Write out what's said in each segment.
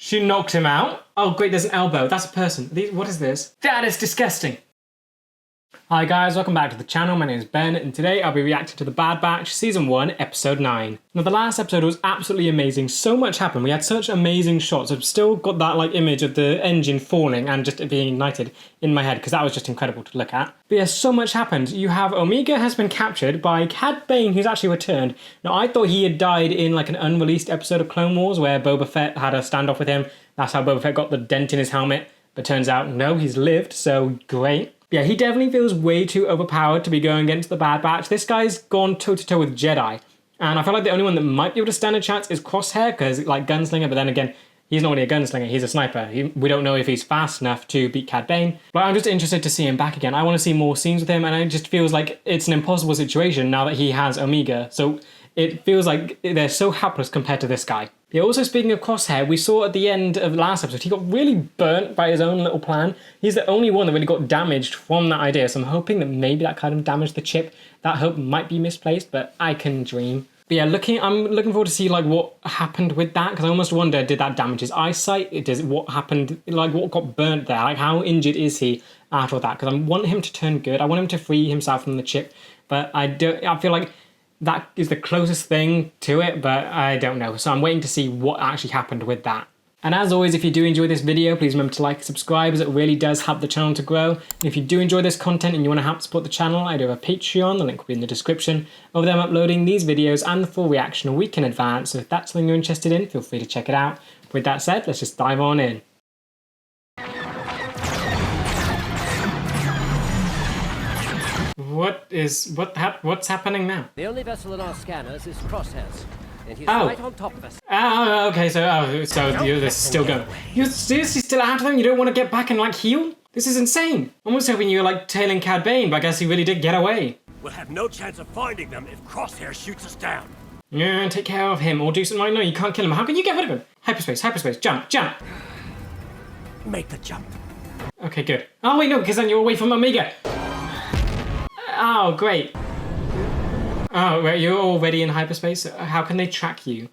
She knocked him out. Oh, great, there's an elbow. That's a person. What is this? That is disgusting. Hi guys, welcome back to the channel. My name is Ben, and today I'll be reacting to The Bad Batch Season 1, Episode 9. Now, the last episode was absolutely amazing. So much happened. We had such amazing shots. I've still got that image of the engine falling and just it being ignited in my head, because that was just incredible to look at. But yeah, so much happened. You have Omega has been captured by CAD BANE, who's actually returned. Now, I thought he had died in an unreleased episode of Clone Wars where Boba Fett had a standoff with him. That's how Boba Fett got the dent in his helmet. But turns out, no, he's lived, so great. Yeah, he definitely feels way too overpowered to be going against the Bad Batch. This guy's gone toe-to-toe with Jedi. And I feel like the only one that might be able to stand a chance is Crosshair, because gunslinger, but then again, he's not really a gunslinger, he's a sniper. We don't know if he's fast enough to beat Cad Bane. But I'm just interested to see him back again. I want to see more scenes with him, and it just feels like it's an impossible situation now that he has Omega. So it feels like they're so helpless compared to this guy. Yeah, also speaking of Crosshair, we saw at the end of the last episode, he got really burnt by his own little plan. He's the only one that really got damaged from that idea, so I'm hoping that maybe that kind of damaged the chip. That hope might be misplaced, but I can dream. But yeah, I'm looking forward to see what happened with that, because I almost wonder, did that damage his eyesight? What happened, what got burnt there? How injured is he after that? Because I want him to turn good. I want him to free himself from the chip, but I feel like that is the closest thing to it, but I don't know. So I'm waiting to see what actually happened with that. And as always, if you do enjoy this video, please remember to like and subscribe, as it really does help the channel to grow. And if you do enjoy this content and you want to help support the channel, I do have a Patreon, the link will be in the description. Over there I'm uploading these videos and the full reaction a week in advance, so if that's something you're interested in, feel free to check it out. With that said, let's just dive on in. What's happening now? The only vessel in our scanners is Crosshair's, and he's right on top of us. Oh, okay, so you're still going. You're seriously still after them? You don't want to get back and heal? This is insane. I'm almost hoping you were tailing Cad Bane, but I guess he really did get away. We'll have no chance of finding them if Crosshair shoots us down. Yeah, take care of him or do something. No, you can't kill him. How can you get rid of him? Hyperspace, jump. Make the jump. Okay, good. Oh wait, no, because then you're away from Omega. Oh, great. Oh, right, you're already in hyperspace. How can they track you?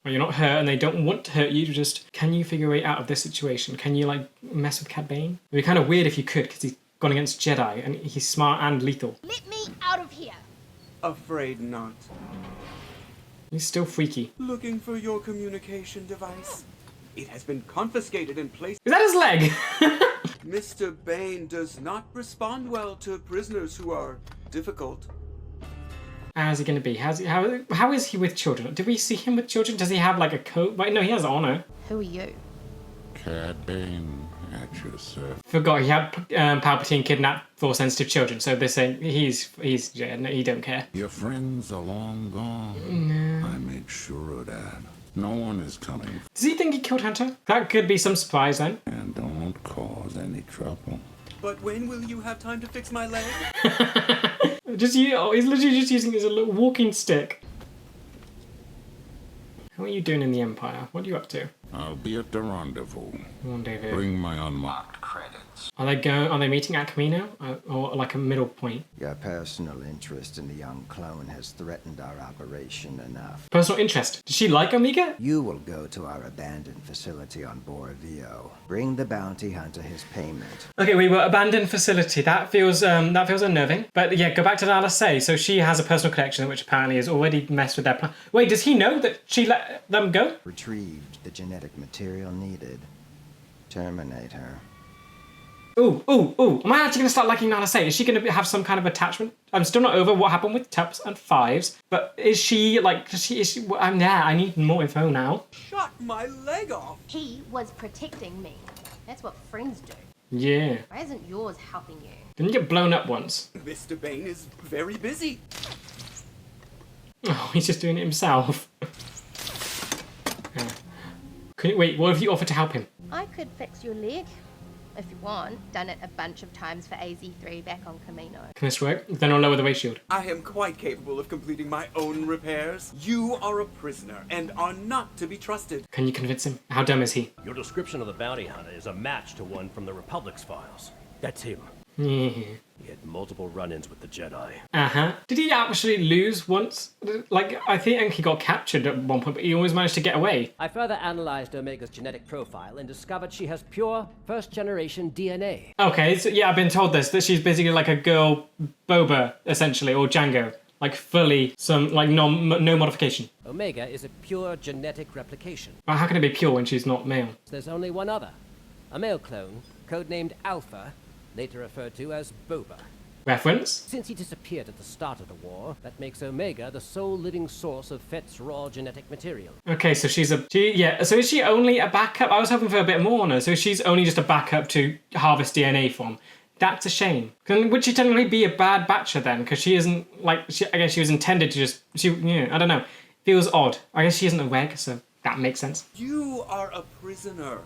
Well, you're not hurt and they don't want to hurt you. Can you figure a way out of this situation? Can you, mess with Cad Bane? It'd be kind of weird if you could, because he's gone against Jedi and he's smart and lethal. Let me out of here. Afraid not. He's still freaky. Looking for your communication device? It has been confiscated and placed... Is that his leg? Mr. Bane does not respond well to prisoners who are difficult. How's he going to be? How is he with children? Did we see him with children? Does he have a coat? Wait, no, he has honor. Who are you? Cad Bane at your service. Forgot he had Palpatine kidnapped Force sensitive children, so they're saying he don't care. Your friends are long gone. No. I made sure of that. No one is coming. Does he think he killed Hunter? That could be some surprise then. And don't cause any trouble. But when will you have time to fix my leg? He's literally just using it as a little walking stick. What are you doing in the Empire? What are you up to? I'll be at the rendezvous. Rendezvous. Bring my unlocked credits. Are they meeting at Camino? Or a middle point? Your personal interest in the young clone has threatened our operation enough. Personal interest? Does she like Omega? You will go to our abandoned facility on Boravio. Bring the bounty hunter his payment. Okay, we were abandoned facility. That feels unnerving. But yeah, go back to Dallas Say. So she has a personal connection, which apparently has already messed with their plan. Wait, does he know that she let them go? Retrieved the genetic material needed. Terminate her. Ooh. Am I actually going to start liking Nala Say? Is she going to have some kind of attachment? I'm still not over what happened with Tups and Fives, but is she, I need more info now. Shot my leg off. He was protecting me. That's what friends do. Yeah. Why isn't yours helping you? Didn't you get blown up once? Mr. Bane is very busy. Oh, he's just doing it himself. Wait, what if you offered to help him? I could fix your leg. If you want. Done it a bunch of times for AZ3 back on Camino. Can this work? Then I'll lower the waist shield. I am quite capable of completing my own repairs. You are a prisoner and are not to be trusted. Can you convince him? How dumb is he? Your description of the bounty hunter is a match to one from the Republic's files. That's him. Yeah. He had multiple run-ins with the Jedi. Did he actually lose once? Like, I think he got captured at one point, but he always managed to get away. I further analyzed Omega's genetic profile and discovered she has pure first-generation DNA. Okay, so yeah, I've been told this, that she's basically like a girl Boba, essentially, or Django. Like, fully, no modification. Omega is a pure genetic replication. But how can it be pure when she's not male? There's only one other. A male clone, codenamed Alpha, later referred to as Boba. Reference? Since he disappeared at the start of the war, that makes Omega the sole living source of Fett's raw genetic material. Okay, so so is she only a backup? I was hoping for a bit more on her. So she's only just a backup to harvest DNA from. That's a shame. Would she technically be a bad batcher then? Because she isn't, I guess she was intended to just, I don't know. Feels odd. I guess she isn't a weg, so that makes sense. You are a prisoner.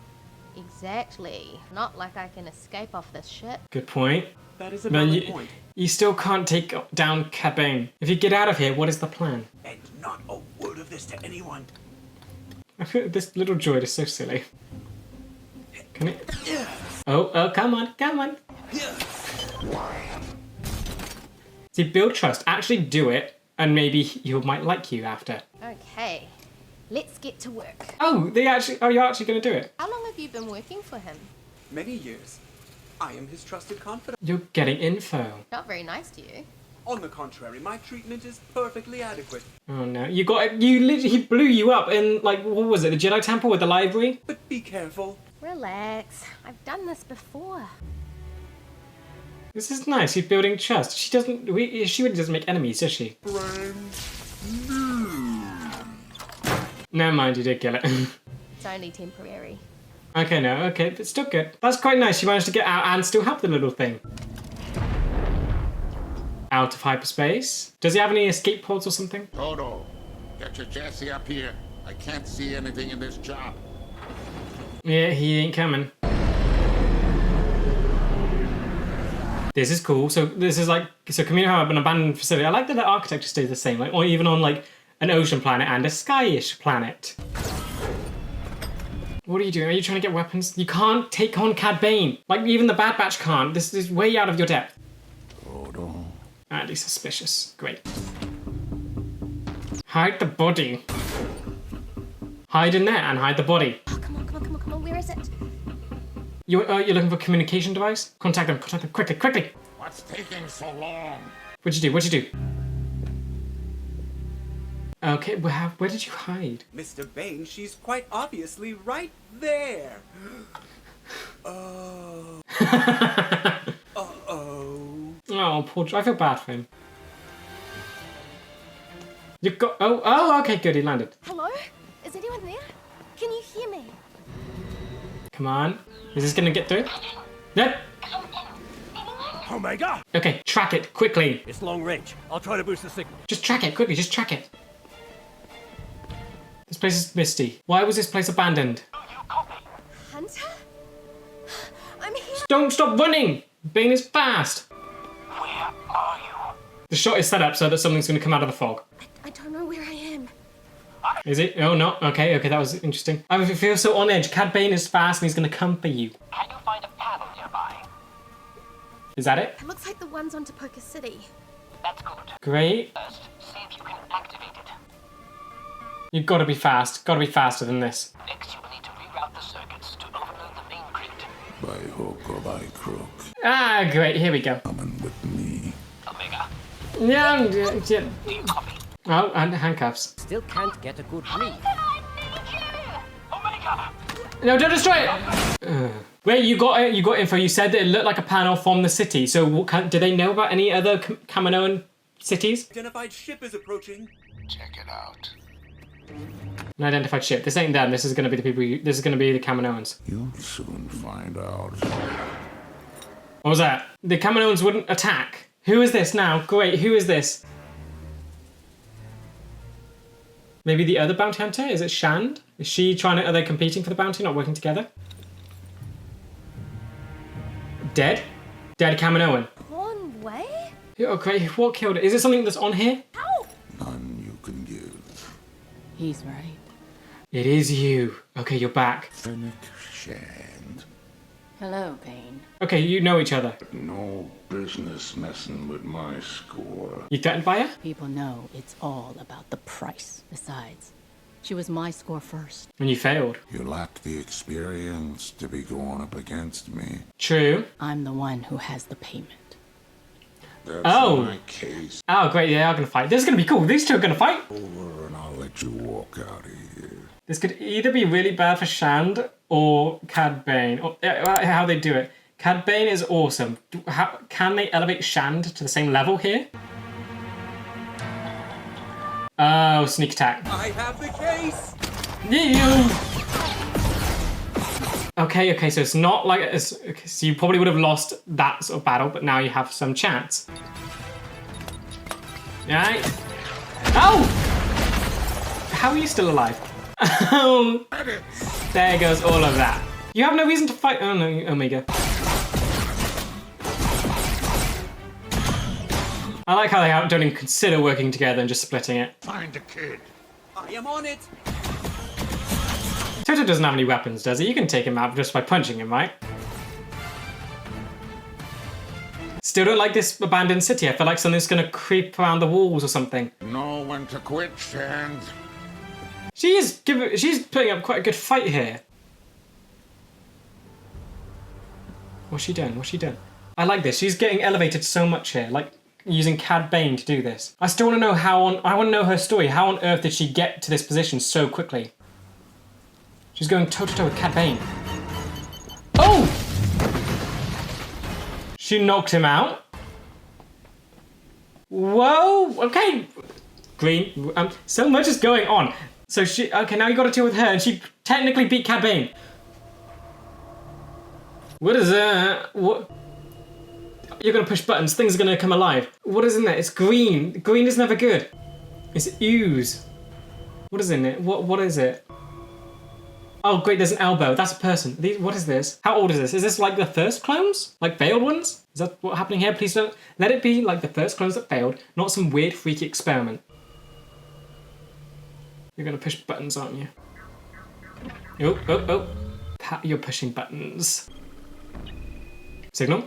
Exactly. Not like I can escape off this ship. Good point. That is a valid point. You still can't take down CAD BANE. If you get out of here, what is the plan? And not a word of this to anyone. I feel this little droid is so silly. Can it? Oh, come on. See, build trust. Actually do it, and maybe he might like you after. Okay, let's get to work. Oh, you're actually going to do it? How long have you been working for him? Many years. I am his trusted confidant. You're getting info. Not very nice to you. On the contrary, my treatment is perfectly adequate. Oh no, he blew you up in, what was it, the Jedi Temple with the library? But be careful. Relax. I've done this before. This is nice, he's building trust. She really doesn't make enemies, does she? Never mind, you did kill it. It's only temporary. Okay, but still good. That's quite nice, you managed to get out and still help the little thing. Out of hyperspace. Does he have any escape pods or something? Toto, get your Jesse up here. I can't see anything in this job. Yeah, he ain't coming. This is cool. So this is Camino have an abandoned facility. I like that the architecture stays the same, or even on an ocean planet and a skyish planet. What are you doing? Are you trying to get weapons? You can't take on CAD BANE. Even the Bad Batch can't. This is way out of your depth. Toto. At least suspicious. Great. Hide the body. Hide in there and hide the body. Oh, come on. Where is it? You're looking for a communication device? Contact them quickly. What's taking so long? What'd you do? Okay, where did you hide? Mr. Bane, she's quite obviously right there. Oh. Uh-oh. Oh, poor. I feel bad for him. You got. Oh, okay, good. He landed. Hello? Is anyone there? Can you hear me? Come on. Is this gonna get through? No. Omega! Okay, track it quickly. It's long range. I'll try to boost the signal. Just track it quickly. Just track it. This place is misty. Why was this place abandoned? Hunter? I'm here. Don't stop running! Bane is fast. Where are you? The shot is set up so that something's gonna come out of the fog. I don't know where I am. Is it? Oh, no. Okay, that was interesting. I feel so on edge. CAD BANE is fast and he's gonna come for you. Can you find a panel nearby? Is that it? It looks like the ones on Topoka City. That's good. Great. First, see if you can activate it. You've got to be fast. Got to be faster than this. Next, you will need to reroute the circuits to overload the main grid. By hook or by crook, Ah, great. Here we go. coming with me. Omega, Yeah. do you copy? Oh, and handcuffs. Still can't get a good read. Omega! No, don't destroy it. Wait, you got info. You said that it looked like a panel from the city. So, do they know about any other Kaminoan cities? Identified ship is approaching. Check it out. An identified ship. This ain't them. This is gonna be the people. This is gonna be the Kaminoans. You'll soon find out. What was that? The Kaminoans wouldn't attack. Who is this now? Great. Who is this? Maybe the other bounty hunter? Is it Shand? Is she trying to... Are they competing for the bounty, not working together? Dead? Dead Kaminoan. Gone way? Okay, what killed it? Is it something that's on here? How? None you can give. He's right. It is you. Okay, you're back. Fennec Shand. Hello, Bane. Okay, you know each other. No business messing with my score. You threatened by her? People know it's all about the price. Besides, she was my score first. And you failed. You lack the experience to be going up against me. True. I'm the one who has the payment. That's Oh. my case. Oh, great, they are gonna fight. This is gonna be cool. These two are gonna fight. Over and I'll let you walk out of here. This could either be really bad for Shand or Cad Bane. Or how they do it. Cad Bane is awesome. How can they elevate Shand to the same level here? Oh, sneak attack. I have the case! You. Okay, so it's not like okay, so you probably would have lost that sort of battle, but now you have some chance. Right? Oh! How are you still alive? There goes all of that. You have no reason to fight. Oh no, Omega. I like how they don't even consider working together and just splitting it. Find a kid. I am on it! Toto doesn't have any weapons, does he? You can take him out just by punching him, right? Still don't like this abandoned city. I feel like something's gonna creep around the walls or something. Know when to quit, Shand. She's putting up quite a good fight here. What's she doing? What's she doing? I like this. She's getting elevated so much here. Like using Cad Bane to do this. I still want to know I want to know her story. How on earth did she get to this position so quickly? She's going toe to toe with Cad Bane. Oh! She knocked him out. Whoa! Okay. Green. So much is going on. So okay, now you got to deal with her, and she technically beat Cad Bane. What is that? What? You're gonna push buttons, things are gonna come alive. What is in there? It's green. Green is never good. It's ooze. What is in it? What is it? Oh great, there's an elbow. That's a person. What is this? How old is this? Is this like the first clones? Like failed ones? Is that what's happening here? Please don't let it be like the first clones that failed, not some weird freaky experiment. You're gonna push buttons, aren't you? Oh. You're pushing buttons. Signal?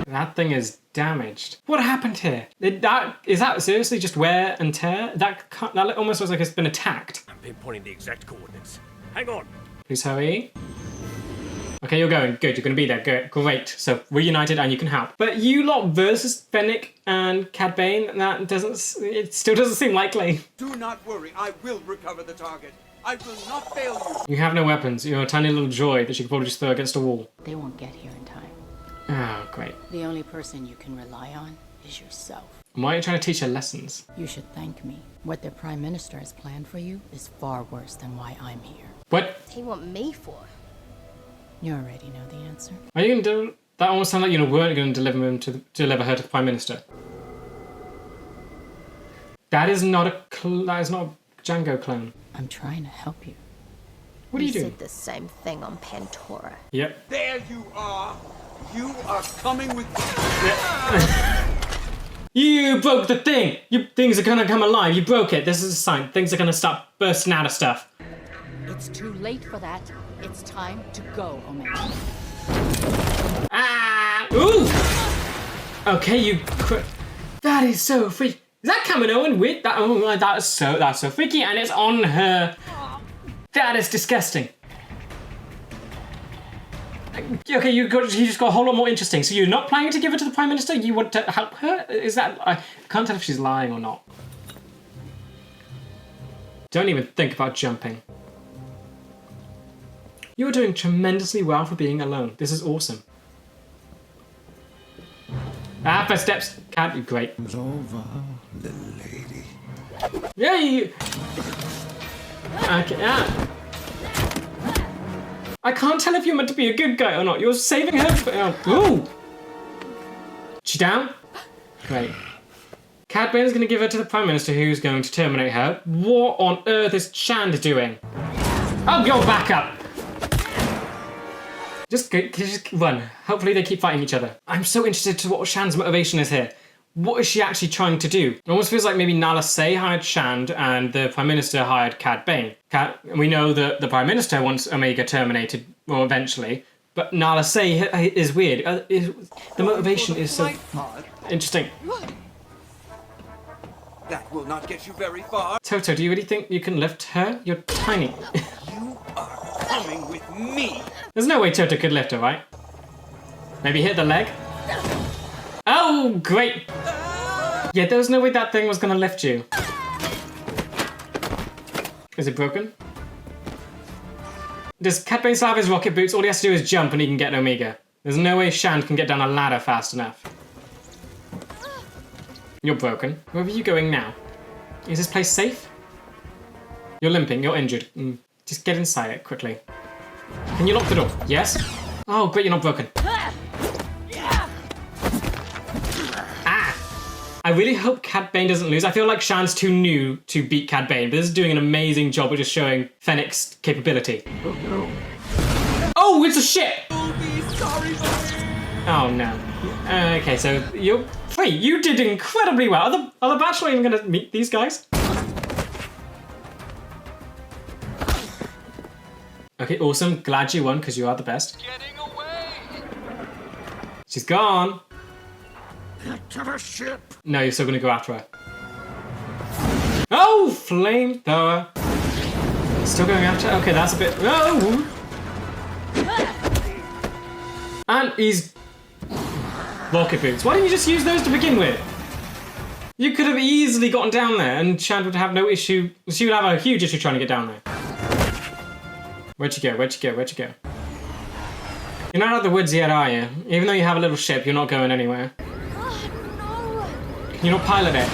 That thing is damaged. What happened here? Is that seriously just wear and tear? That almost looks like it's been attacked. I'm pinpointing the exact coordinates. Hang on. Please hurry. Okay, you're going. Good, you're going to be there. Good. Great. So, reunited and you can help. But you lot versus Fennec and Cad Bane, it still doesn't seem likely. Do not worry, I will recover the target. I will not fail you. You have no weapons. You're a tiny little joy that you could probably just throw against a wall. They won't get here in time. Oh, great. The only person you can rely on is yourself. Why are you trying to teach her lessons? You should thank me. What the Prime Minister has planned for you is far worse than why I'm here. What? What's he want me for? You already know the answer. Are you going to do... That almost sounded like you weren't going to deliver her to the Prime Minister. That is not a Django clone. I'm trying to help you. What are you You doing? said the same thing on Pantora. Yep. There you are. You are coming with You broke the thing! Things are gonna come alive. You broke it. This is a sign. Things are gonna start bursting out of stuff. It's too late for that. It's time to go, Omega. Ah! Ooh! Okay, that is so freaky. Is that Kamino with that? Oh my, that's so freaky, and it's on her. That is disgusting. Okay, you just got a whole lot more interesting. So you're not planning to give it to the Prime Minister? You want to help her? Is that... I can't tell if she's lying or not. Don't even think about jumping. You are doing tremendously well for being alone. This is awesome. Ah, first steps. Can't be great. It's over, little lady. Yeah, you... Okay, yeah. I can't tell if you're meant to be a good guy or not. You're saving her. Ooh! She down? Great. Cad Bane's going to give her to the Prime Minister, who's going to terminate her. What on earth is Shand doing? Oh, you're back up! Just run. Hopefully they keep fighting each other. I'm so interested to what Shand's motivation is here. what is she actually trying to do? It almost feels like maybe Nala Se hired Shand and the Prime Minister hired Cad Bane. We know that the Prime Minister wants Omega terminated, well, eventually, but Nala Se is weird. The motivation is so interesting. That will not get you very far. Toto, do you really think you can lift her? You're tiny. You are coming with me. There's no way Toto could lift her, right? Maybe hit the leg? Oh, great! Yeah, there was no way that thing was gonna lift you. Is it broken? Does Cad Bane still have his rocket boots? All he has to do is jump and he can get an Omega. There's no way Shand can get down a ladder fast enough. You're broken. Where are you going now? Is this place safe? You're limping, you're injured. Just get inside it quickly. Can you lock the door? Yes? Oh, great, you're not broken. I really hope Cad Bane doesn't lose. I feel like Shan's too new to beat Cad Bane, but this is doing an amazing job of just showing Fennec's capability. Oh, it's a ship! Oh no. Okay, so you're... Wait, you did incredibly well. Are the Bachelor even gonna meet these guys? Okay, awesome. Glad you won, because you are the best. Getting away! She's gone. Get to the ship. No, you're still gonna go after her. Oh, flamethrower. Still going after her? Okay, that's a bit... Oh! And he's... Rocket boots. Why didn't you just use those to begin with? You could have easily gotten down there and Shand would have no issue... She would have a huge issue trying to get down there. Where'd you go? Where'd you go? Where'd you go? You're not out of the woods yet, are you? Even though you have a little ship, you're not going anywhere. Can you not pilot it?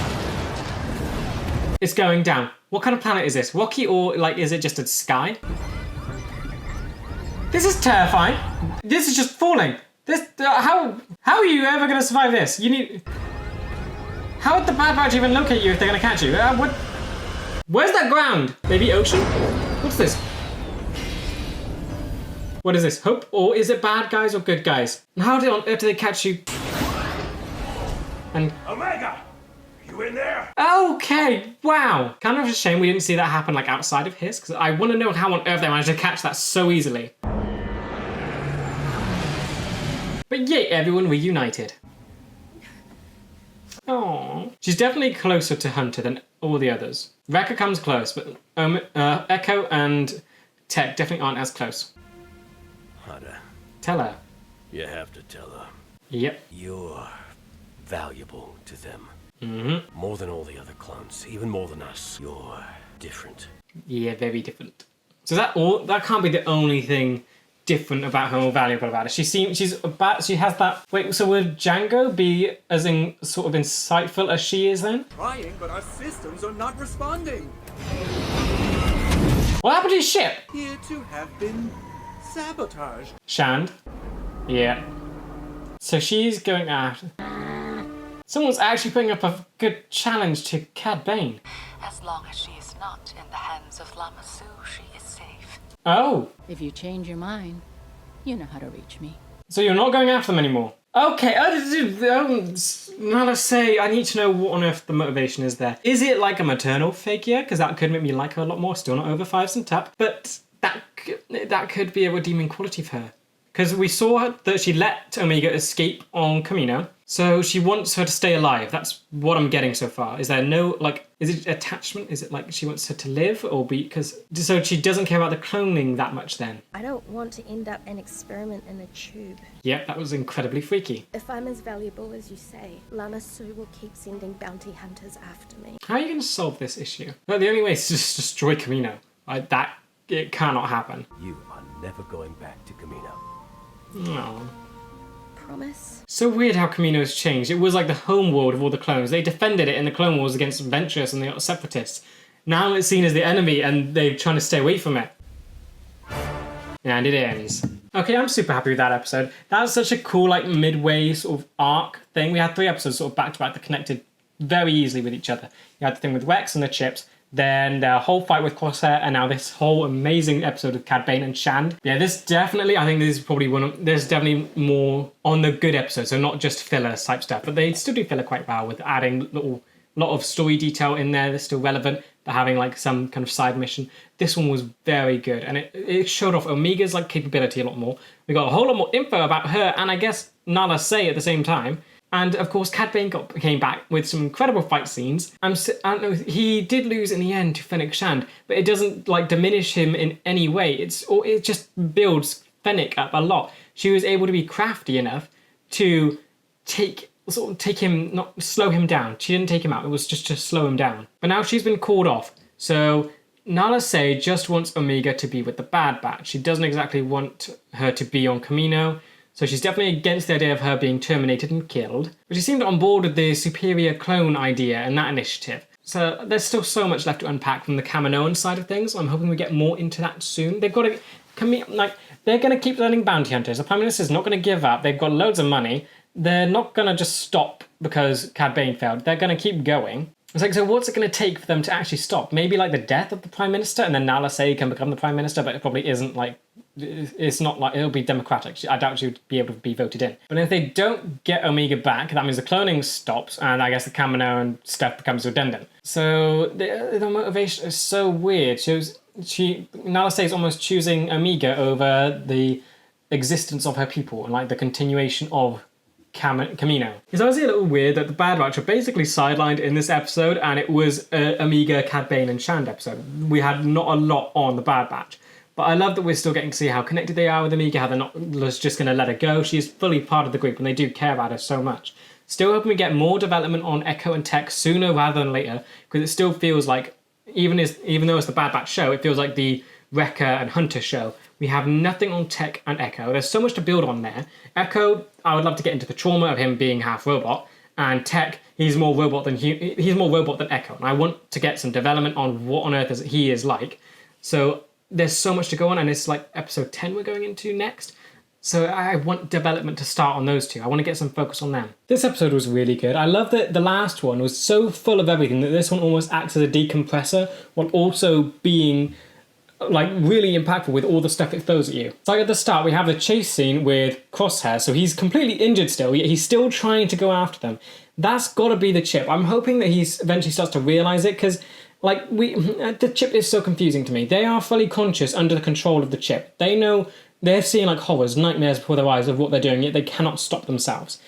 It's going down. What kind of planet is this? Rocky or, like, is it just a sky? This is terrifying. This is just falling. This, how are you ever going to survive this? You need... How would the Bad Batch even locate you if they're going to catch you? What? Where's that ground? Maybe ocean? What's this? What is this? Hope? Or is it bad guys or good guys? And how on earth do they catch you? And... Omega! You in there? Okay, wow. Kind of a shame we didn't see that happen like outside of his, because I want to know how on earth they managed to catch that so easily. But yay, everyone reunited. Oh, she's definitely closer to Hunter than all the others. Rekka comes close, but Echo and Tech definitely aren't as close. Hunter, Tell her. you have to tell her. Yep. You're valuable to them. Mm-hmm. More than all the other clones, even more than us. You're different. Yeah, very different. So that can't be the only thing different about her or valuable about her. She has that... Wait, so would Django be as in sort of insightful as she is then? Trying, but our systems are not responding. What happened to his ship? Here to have been sabotaged. Shand. Yeah. So she's going after... Someone's actually putting up a good challenge to Cad Bane. As long as she is not in the hands of Lama Su, she is safe. Oh. If you change your mind, you know how to reach me. So you're not going after them anymore? Okay, now let's say, I need to know what on earth the motivation is there. Is it like a maternal figure? Because that could make me like her a lot more. Still not over 5s and tap. But that could be a redeeming quality for her. Because we saw that she let Omega escape on Kamino. So she wants her to stay alive. That's what I'm getting so far. Is there no, like, is it attachment? Is it like she wants her to live or be, so she doesn't care about the cloning that much then? I don't want to end up an experiment in a tube. Yep, that was incredibly freaky. If I'm as valuable as you say, Lama Su will keep sending bounty hunters after me. How are you going to solve this issue? Well, the only way is to just destroy Kamino. It cannot happen. You are never going back to Kamino. No. Promise? So weird how Kamino's changed. It was like the home world of all the clones. They defended it in the Clone Wars against Ventress and the Separatists. Now it's seen as the enemy and they're trying to stay away from it. And it ends. Okay, I'm super happy with that episode. That was such a cool, like, midway sort of arc thing. We had 3 episodes sort of back to back that connected very easily with each other. You had the thing with Rex and the chips, then their whole fight with Crosshair, and now this whole amazing episode of Cad Bane and Shand. Yeah, this definitely, I think this is probably there's definitely more on the good episodes, so not just filler type stuff, but they still do filler quite well with adding lot of story detail in there that's still relevant, but having like some kind of side mission. This one was very good, and it showed off Omega's like capability a lot more. We got a whole lot more info about her, and I guess Nala Se at the same time. And of course, Cad Bane came back with some incredible fight scenes. I don't know, he did lose in the end to Fennec Shand, but it doesn't like diminish him in any way. It just builds Fennec up a lot. She was able to be crafty enough to take him, not slow him down. She didn't take him out. It was just to slow him down. But now she's been called off. So Nala Se just wants Omega to be with the Bad Batch. She doesn't exactly want her to be on Kamino. So she's definitely against the idea of her being terminated and killed. But she seemed on board with the superior clone idea and that initiative. So there's still so much left to unpack from the Kaminoan side of things. I'm hoping we get more into that soon. They've got to, they're going to keep learning bounty hunters. The Prime Minister's not going to give up. They've got loads of money. They're not going to just stop because Cad Bane failed. They're going to keep going. It's like, so what's it going to take for them to actually stop? Maybe like the death of the Prime Minister, and then Nala Se can become the Prime Minister, but it probably isn't like, it's not like, it'll be democratic. I doubt she would be able to be voted in. But if they don't get Omega back, that means the cloning stops, and I guess the Kamino and stuff becomes redundant. So the motivation is so weird. Nala Se is almost choosing Omega over the existence of her people, and like the continuation of Kamino. It's obviously a little weird that the Bad Batch are basically sidelined in this episode, and it was Omega, Cad Bane and Shand episode. We had not a lot on the Bad Batch, but I love that we're still getting to see how connected they are with Omega, how they're not just going to let her go. She is fully part of the group, and they do care about her so much. Still hoping we get more development on Echo and Tech sooner rather than later, because it still feels like, even though it's the Bad Batch show, it feels like the Wrecker and Hunter show. We have nothing on Tech and Echo. There's so much to build on there. Echo, I would love to get into the trauma of him being half robot, and Tech, he's more robot than Echo, and I want to get some development on what on earth he is like. So there's so much to go on, and it's like episode 10 we're going into next. So I want development to start on those two. I want to get some focus on them. This episode was really good. I love that the last one was so full of everything that this one almost acts as a decompressor while also being like really impactful with all the stuff it throws at you. So like at the start we have the chase scene with Crosshair, so he's completely injured still, yet he's still trying to go after them. That's got to be the chip. I'm hoping that he eventually starts to realise it, because like the chip is so confusing to me. They are fully conscious under the control of the chip. They know, they're seeing like horrors, nightmares before their eyes of what they're doing, yet they cannot stop themselves.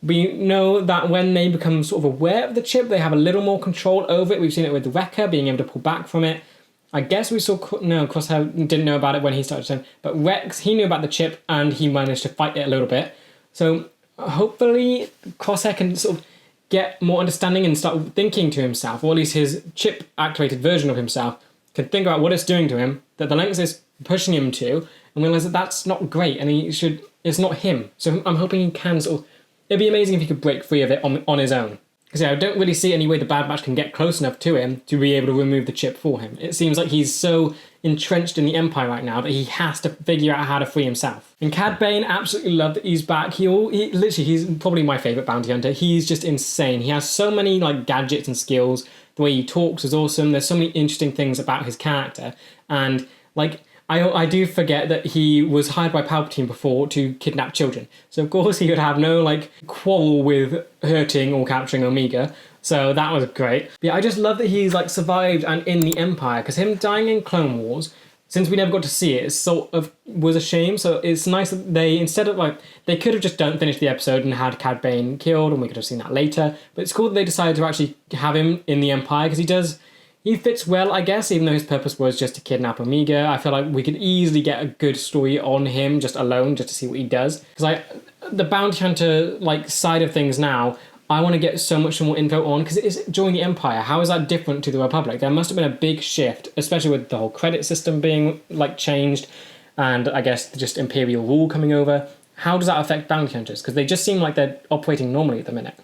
We know that when they become sort of aware of the chip, they have a little more control over it. We've seen it with Wrecker being able to pull back from it. I guess we saw, no, Crosshair didn't know about it when he started to, but Rex, he knew about the chip and he managed to fight it a little bit. So hopefully Crosshair can sort of get more understanding and start thinking to himself, or at least his chip-activated version of himself can think about what it's doing to him, that the lengths it's pushing him to, and realize that that's not great and it's not him. So I'm hoping he can sort of, it'd be amazing if he could break free of it on his own. Because I don't really see any way the Bad Batch can get close enough to him to be able to remove the chip for him. It seems like he's so entrenched in the Empire right now that he has to figure out how to free himself. And Cad Bane, absolutely love that he's back. He's probably my favourite bounty hunter. He's just insane. He has so many like gadgets and skills. The way he talks is awesome. There's so many interesting things about his character. And like, I do forget that he was hired by Palpatine before to kidnap children. So of course he would have no like quarrel with hurting or capturing Omega. So that was great. But yeah, I just love that he's like survived and in the Empire, because him dying in Clone Wars, since we never got to see it, it sort of was a shame. So it's nice that they, instead of like, they could have just finished the episode and had Cad Bane killed, and we could have seen that later. But it's cool that they decided to actually have him in the Empire, because he fits well, I guess, even though his purpose was just to kidnap Omega. I feel like we could easily get a good story on him just alone, just to see what he does. Because the bounty hunter like side of things now, I want to get so much more info on, because it is during the Empire. How is that different to the Republic? There must have been a big shift, especially with the whole credit system being like changed, and I guess just Imperial rule coming over. How does that affect bounty hunters? Because they just seem like they're operating normally at the minute.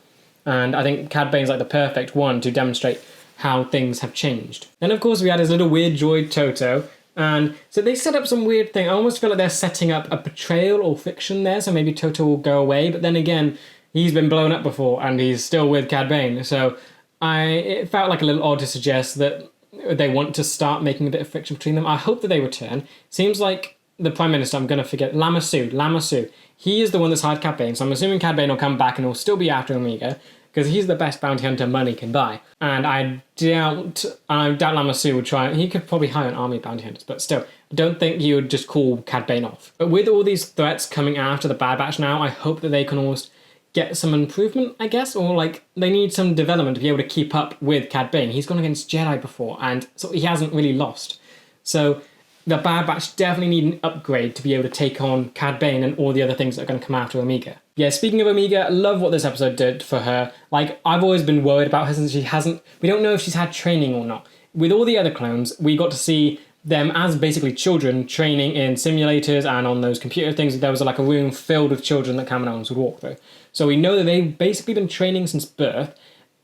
And I think Cad Bane's like the perfect one to demonstrate how things have changed. Then of course we had his little weird droid Toto, and so they set up some weird thing. I almost feel like they're setting up a betrayal or fiction there, so maybe Toto will go away, but then again, he's been blown up before and he's still with Cad Bane, so it felt like a little odd to suggest that they want to start making a bit of friction between them. I hope that they return. Seems like the Prime Minister, I'm going to forget, Lamassu. He is the one that's hired Cad Bane, so I'm assuming Cad Bane will come back and will still be after Omega, because he's the best bounty hunter money can buy. And I doubt Lamassu would try. He could probably hire an army of bounty hunters, but still, I don't think he would just call Cad Bane off. But with all these threats coming after the Bad Batch now, I hope that they can almost get some improvement, I guess, or like they need some development to be able to keep up with Cad Bane. He's gone against Jedi before, and so he hasn't really lost. So the Bad Batch definitely need an upgrade to be able to take on Cad Bane and all the other things that are going to come after Omega. Yeah, speaking of Omega, I love what this episode did for her. Like, I've always been worried about her since we don't know if she's had training or not. With all the other clones, we got to see them as basically children training in simulators and on those computer things. There was like a room filled with children that Kaminoans would walk through. So we know that they've basically been training since birth.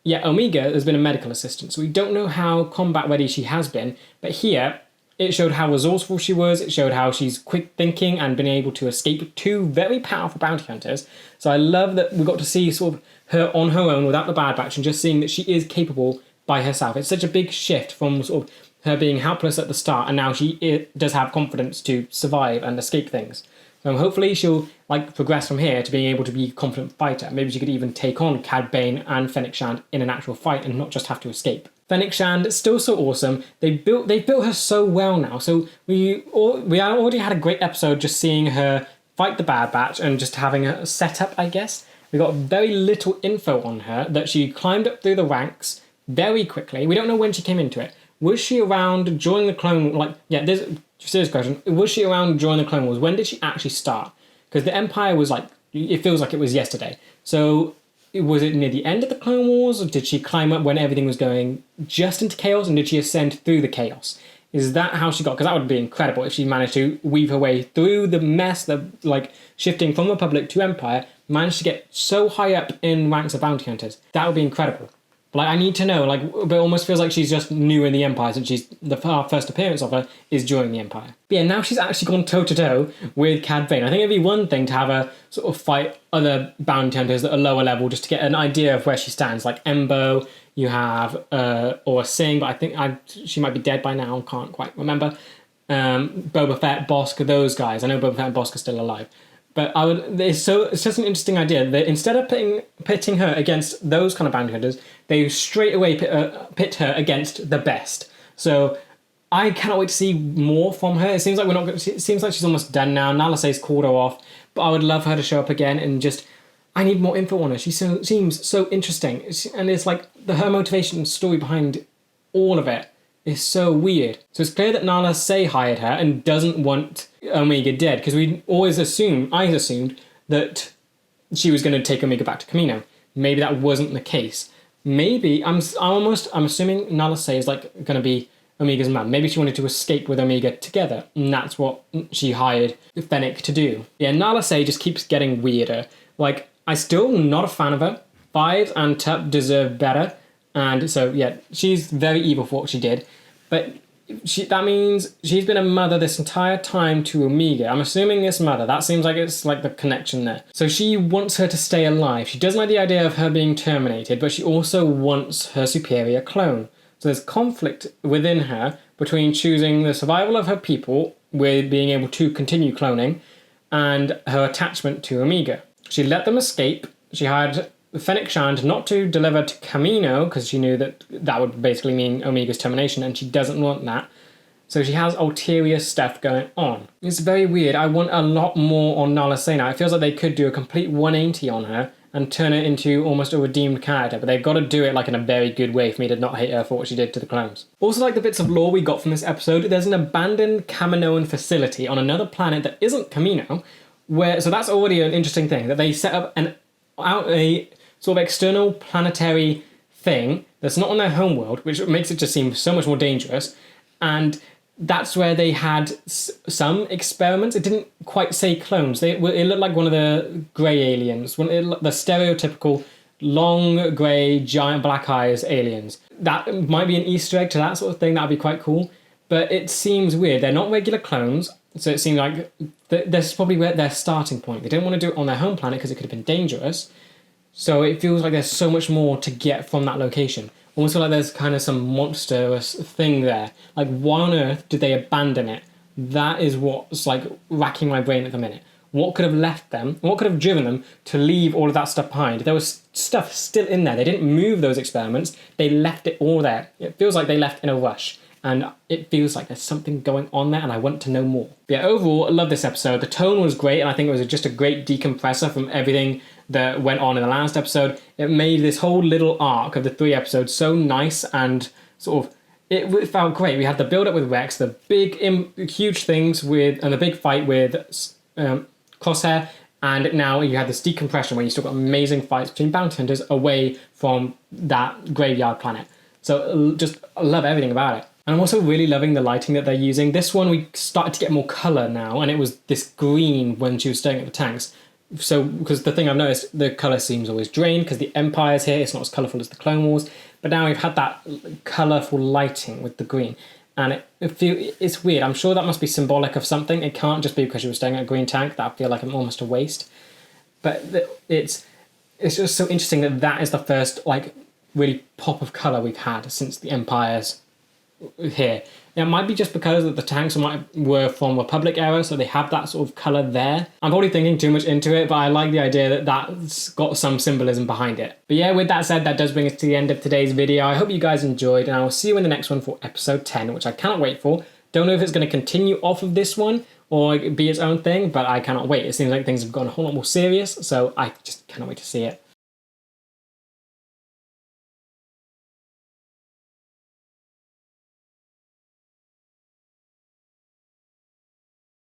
Yet Omega has been a medical assistant, so we don't know how combat ready she has been. But here, it showed how resourceful she was, it showed how she's quick thinking and been able to escape two very powerful bounty hunters. So I love that we got to see sort of her on her own without the Bad Batch and just seeing that she is capable by herself. It's such a big shift from sort of her being helpless at the start, and now she does have confidence to survive and escape things. So hopefully she'll like progress from here to being able to be a confident fighter. Maybe she could even take on Cad Bane and Fennec Shand in an actual fight and not just have to escape. Fennec Shand is still so awesome. They've built her so well now. So we already had a great episode just seeing her fight the Bad Batch and just having a setup, I guess. We got very little info on her, that she climbed up through the ranks very quickly. We don't know when she came into it. Was she around during the Clone Wars? There's a serious question. Was she around during the Clone Wars? When did she actually start? Because the Empire was like, it feels like it was yesterday. So was it near the end of the Clone Wars? Or did she climb up when everything was going just into chaos? And did she ascend through the chaos? Is that how she got? Because that would be incredible if she managed to weave her way through the mess, shifting from Republic to Empire, managed to get so high up in ranks of bounty hunters. That would be incredible. But I need to know, but it almost feels like she's just new in the Empire, since our first appearance of her is during the Empire. But yeah, now she's actually gone toe-to-toe with Cad Bane. I think it'd be one thing to have her sort of fight other bounty hunters that are lower level just to get an idea of where she stands. Like Embo, you have, or Singh, but I think she might be dead by now, can't quite remember. Boba Fett, Bosk, those guys. I know Boba Fett and Bosk are still alive. But it's just an interesting idea that instead of pitting her against those kind of bounty hunters, they straight away pit her against the best. So I cannot wait to see more from her. It seems like it seems like she's almost done now. Nala Se's called her off, but I would love her to show up again and just. I need more info on her. She seems so interesting, and it's like her motivation story behind all of it is so weird. So it's clear that Nala Se hired her and doesn't want Omega dead, because I assumed that she was going to take Omega back to Kamino. Maybe that wasn't the case. Maybe I'm assuming Nala Se is like going to be Omega's mum. Maybe she wanted to escape with Omega together, and that's what she hired Fennec to do. Yeah, Nala Se just keeps getting weirder. Like, I'm still not a fan of her. Fives and Tup deserve better. And so, yeah, she's very evil for what she did. But that means she's been a mother this entire time to Omega. I'm assuming this mother. That seems like it's like the connection there. So she wants her to stay alive. She doesn't like the idea of her being terminated, but she also wants her superior clone. So there's conflict within her between choosing the survival of her people with being able to continue cloning and her attachment to Omega. She let them escape. She hired Fennec Shand not to deliver to Kamino because she knew that would basically mean Omega's termination, and she doesn't want that. So she has ulterior stuff going on. It's very weird. I want a lot more on Nala Se now. It feels like they could do a complete 180 on her and turn her into almost a redeemed character, but they've got to do it like in a very good way for me to not hate her for what she did to the clones. Also, like the bits of lore we got from this episode, there's an abandoned Kaminoan facility on another planet that isn't Kamino, so that's already an interesting thing, that they set up a sort of external planetary thing that's not on their homeworld, which makes it just seem so much more dangerous. And that's where they had some experiments. It didn't quite say clones. It looked like one of the grey aliens, the stereotypical long grey giant black eyes aliens. That might be an Easter egg to that sort of thing. That would be quite cool. But it seems weird. They're not regular clones. So it seems like this is probably their starting point. They didn't want to do it on their home planet because it could have been dangerous. So it feels like there's so much more to get from that location. Almost feel like there's kind of some monstrous thing there. Like, why on earth did they abandon it? That is what's like racking my brain at the minute. What could have left them? What could have driven them to leave all of that stuff behind? There was stuff still in there. They didn't move those experiments. They left it all there. It feels like they left in a rush. And it feels like there's something going on there and I want to know more. But yeah, overall, I love this episode. The tone was great and I think it was just a great decompressor from everything that went on in the last episode. It made this whole little arc of the 3 episodes so nice and sort of, it felt great. We had the build up with Rex, the big, huge things and the big fight with Crosshair, and now you have this decompression where you still got amazing fights between bounty hunters away from that graveyard planet. So just I love everything about it. And I'm also really loving the lighting that they're using. This one we started to get more colour now, and it was this green when she was staring at the tanks. So, because the thing I've noticed, the colour seems always drained because the Empire's here, it's not as colourful as the Clone Wars. But now we've had that colourful lighting with the green. And it's weird. I'm sure that must be symbolic of something. It can't just be because you were staring at a green tank. That would feel like almost a waste. But it's just so interesting that is the first like really pop of colour we've had since the Empire's here. It might be just because the tanks were from Republic era, so they have that sort of colour there. I'm probably thinking too much into it, but I like the idea that that's got some symbolism behind it. But yeah, with that said, that does bring us to the end of today's video. I hope you guys enjoyed, and I will see you in the next one for episode 10, which I cannot wait for. Don't know if it's going to continue off of this one or be its own thing, but I cannot wait. It seems like things have gone a whole lot more serious, so I just cannot wait to see it.